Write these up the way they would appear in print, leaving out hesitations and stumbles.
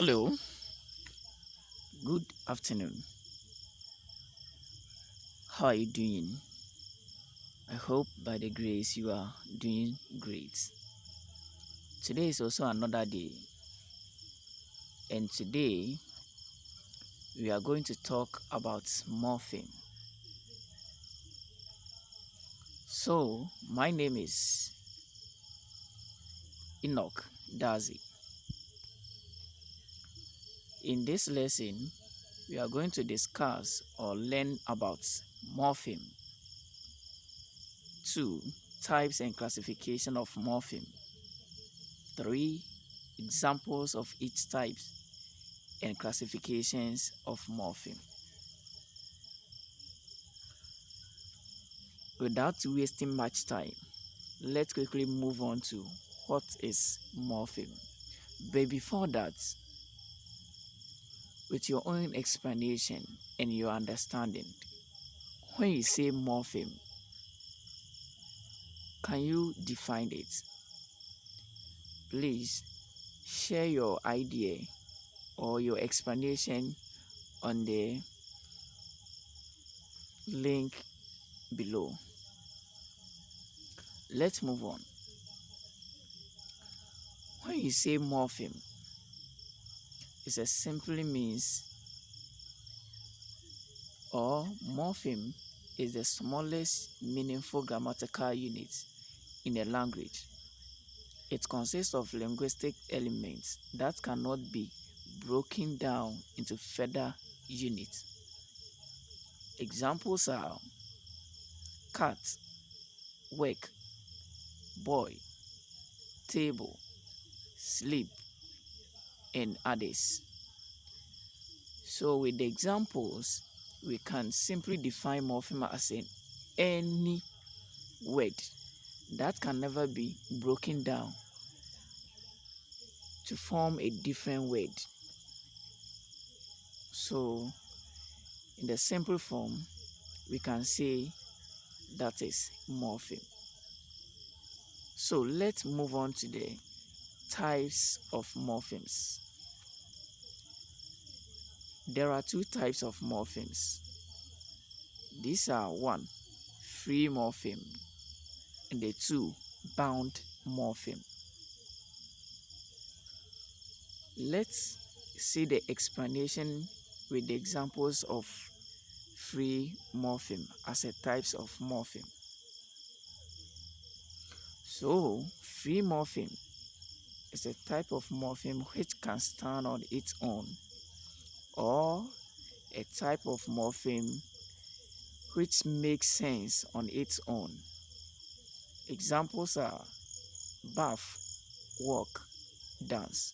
Hello, good afternoon. How are you doing? I hope by the grace you are doing great. Today is also another day, and today we are going to talk about morpheme. So, my name is Enoch Dazi. In this lesson, we are going to discuss or learn about morpheme, 2. Types and classification of morpheme, 3. Examples of each type and classifications of morpheme. Without wasting much time, let's quickly move on to what is morpheme. But before that, with your own explanation and your understanding, when you say morpheme, can you define it? Please share your idea or your explanation on the link below. Let's move on. When you say morpheme, it simply means, or morpheme is the smallest meaningful grammatical unit in a language. It consists of linguistic elements that cannot be broken down into further units. Examples are cat, work, boy, table, sleep, and others. So with the examples, we can simply define morpheme as any word that can never be broken down to form a different word. So in the simple form, we can say that is morpheme. So let's move on to the types of morphemes. There are two types of morphemes. These are 1. Free morpheme and the 2. Bound morpheme. Let's see the explanation with the examples of free morpheme as a types of morpheme. So, free morpheme is a type of morpheme which can stand on its own, or a type of morpheme which makes sense on its own. Examples are bath, walk, dance.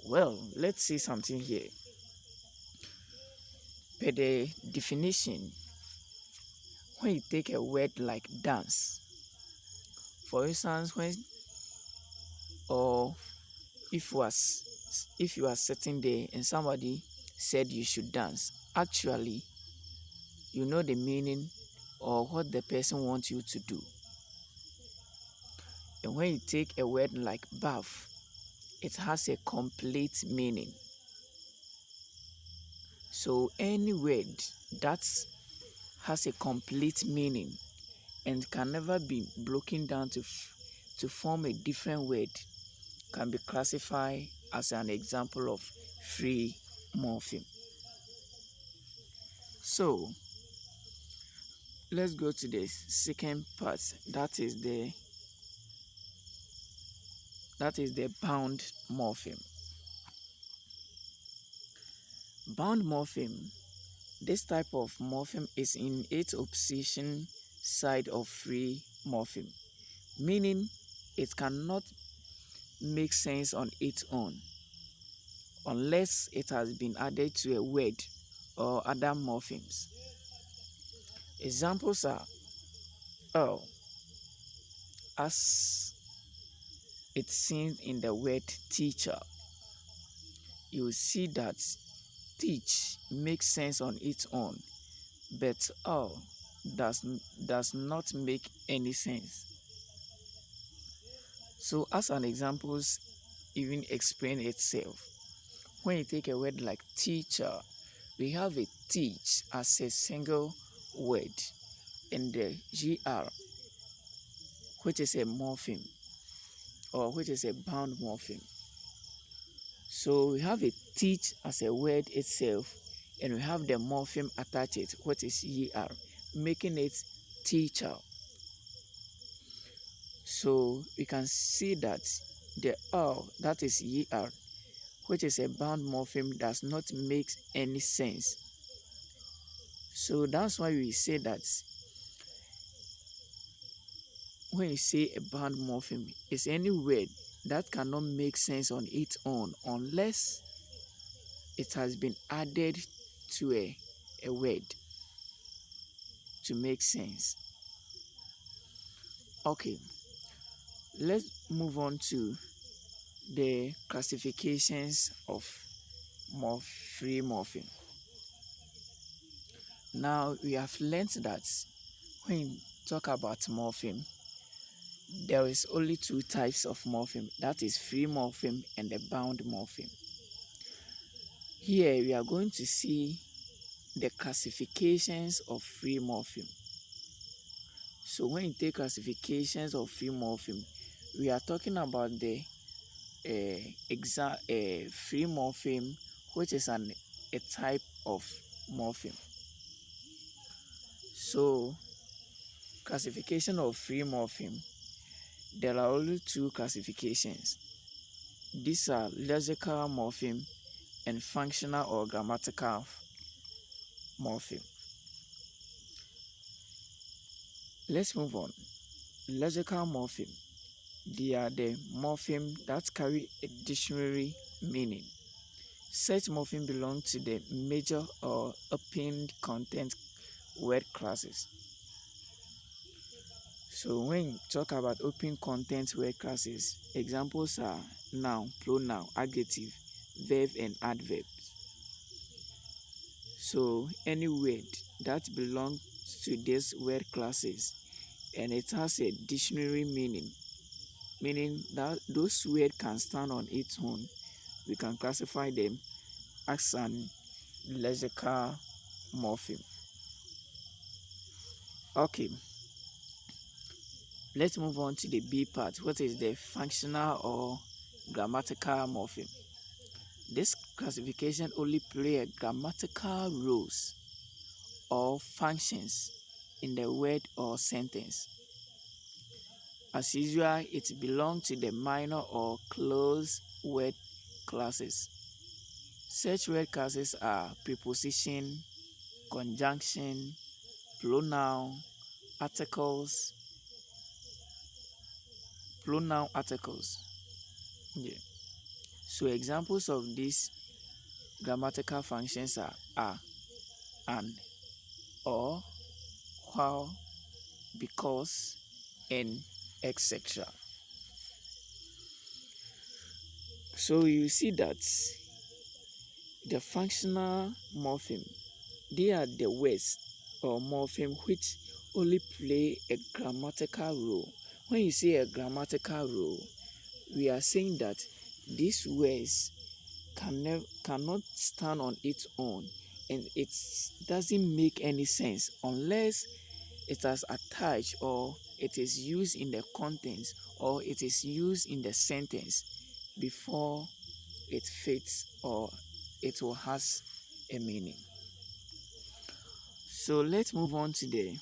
Well, let's see something here. Per the definition, when you take a word like dance, for instance, when or if you are sitting there and somebody said you should dance, actually you know the meaning or what the person wants you to do. And when you take a word like bath, it has a complete meaning. So any word that has a complete meaning and can never be broken down to form a different word can be classified as an example of free morpheme. So let's go to the second part, that is the bound morpheme. Bound morpheme, this type of morpheme is in its opposition side of free morpheme, meaning it cannot make sense on its own unless it has been added to a word or other morphemes. Examples are, oh, as it's seen in the word teacher, you see that teach makes sense on its own, but does not make any sense. So as an examples, even explain itself. When you take a word like teacher, we have a teach as a single word and the gr, which is a morpheme or which is a bound morpheme. So we have a teach as a word itself, and we have the morpheme attached it, which is er, making it teacher. So we can see that the r, that is er, which is a bound morpheme, does not make any sense. So that's why we say that when you say a bound morpheme, it's any word that cannot make sense on its own unless it has been added to a word to make sense. Okay, let's move on to the classifications of free morpheme. Now we have learned that when you talk about morpheme, there is only two types of morpheme, that is free morpheme and the bound morpheme. Here we are going to see the classifications of free morpheme. So when you take classifications of free morpheme, we are talking about the free morpheme, which is a type of morpheme. So classification of free morpheme, there are only two classifications. These are lexical morpheme and functional or grammatical morpheme. Let's move on. Lexical morpheme, they are the morpheme that carry a dictionary meaning. Such morpheme belong to the major or open content word classes. So when you talk about open content word classes, examples are noun, pronoun, adjective, verb, and adverbs. So any word that belongs to these word classes and it has a dictionary meaning, meaning that those words can stand on its own, we can classify them as an lexical morpheme. Okay, let's move on to the B part. What is the functional or grammatical morpheme? This classification only play a grammatical roles or functions in the word or sentence. As usual, it belongs to the minor or close word classes. Such word classes are preposition, conjunction, pronoun articles. Yeah. So examples of these grammatical functions are and, or, while, because, and etc. So you see that the functional morpheme, they are the words or morpheme which only play a grammatical role. When you say a grammatical role, we are saying that these words cannot stand on its own and it doesn't make any sense unless it has attached or it is used in the contents or it is used in the sentence before it fits or it will has a meaning. So let's move on to the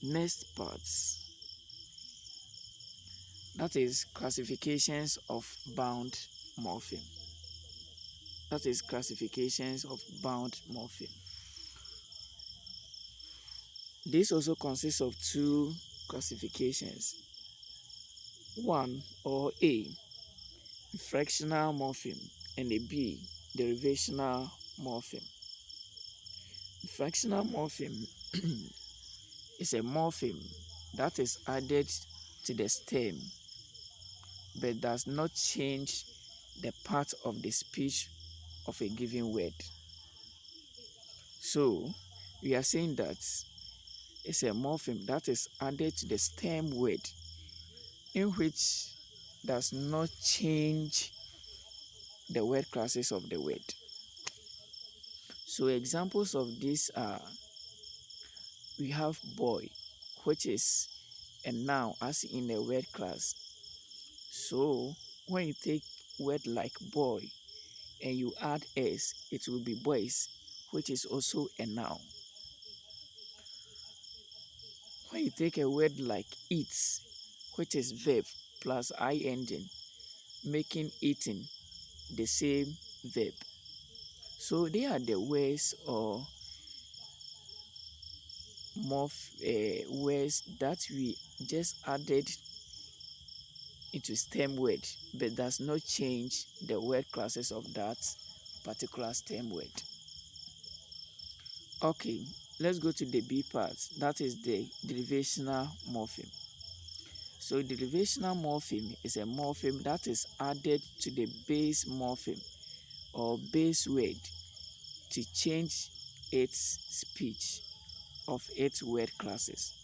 next parts, that is classifications of bound morpheme. This also consists of two classifications. One, or A, fractional morpheme, and a B, derivational morpheme. Fractional morpheme is a morpheme that is added to the stem but does not change the part of the speech of a given word. So we are saying that it's a morpheme that is added to the stem word in which does not change the word classes of the word. So examples of this are, we have boy, which is a noun as in a word class. So when you take word like boy and you add s, it will be boys, which is also a noun. When you take a word like eat, which is verb plus ing, making eating the same verb. So they are the words or words that we just added into stem word, but does not change the word classes of that particular stem word. Okay, let's go to the B part, that is the derivational morpheme. So derivational morpheme is a morpheme that is added to the base morpheme or base word to change its speech of its word classes.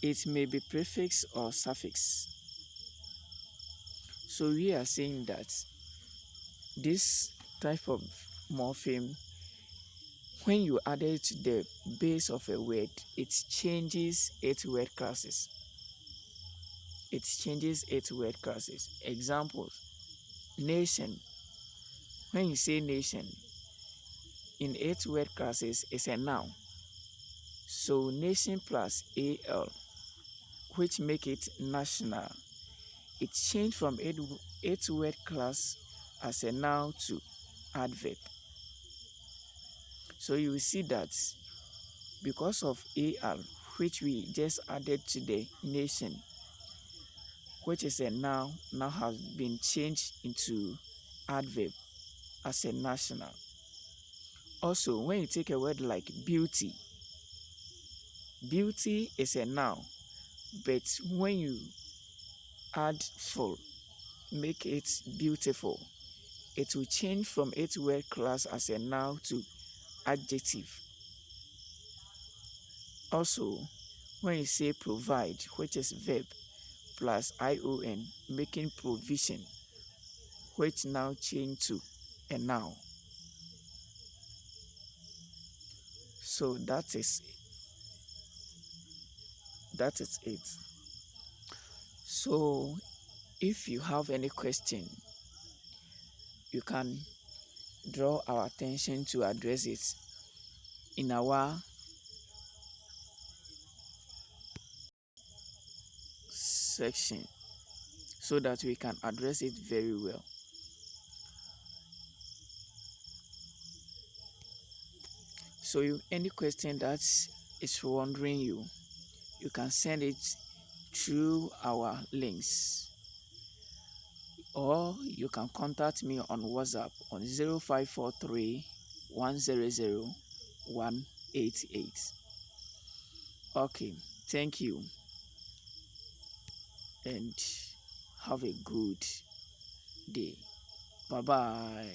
It may be prefix or suffix. So we are saying that this type of morpheme, when you add it to the base of a word, it changes its word classes. It changes its word classes. Examples: nation. When you say nation, in its word classes is a noun. So nation plus al, which make it national, it changed from its word class as a noun to adverb. So you will see that because of al, which we just added to the nation, which is a noun, now has been changed into adverb as a national. Also, when you take a word like beauty, beauty is a noun, but when you add full, make it beautiful, it will change from its word class as a noun to adjective. Also, when you say provide, which is verb plus ion, making provision, which now change to a noun. So that is it. So if you have any question, you can draw our attention to address it in our section so that we can address it very well. So any question that is wondering you can send it through our links, or you can contact me on WhatsApp on 0543 100 188. Okay, thank you and have a good day. Bye bye.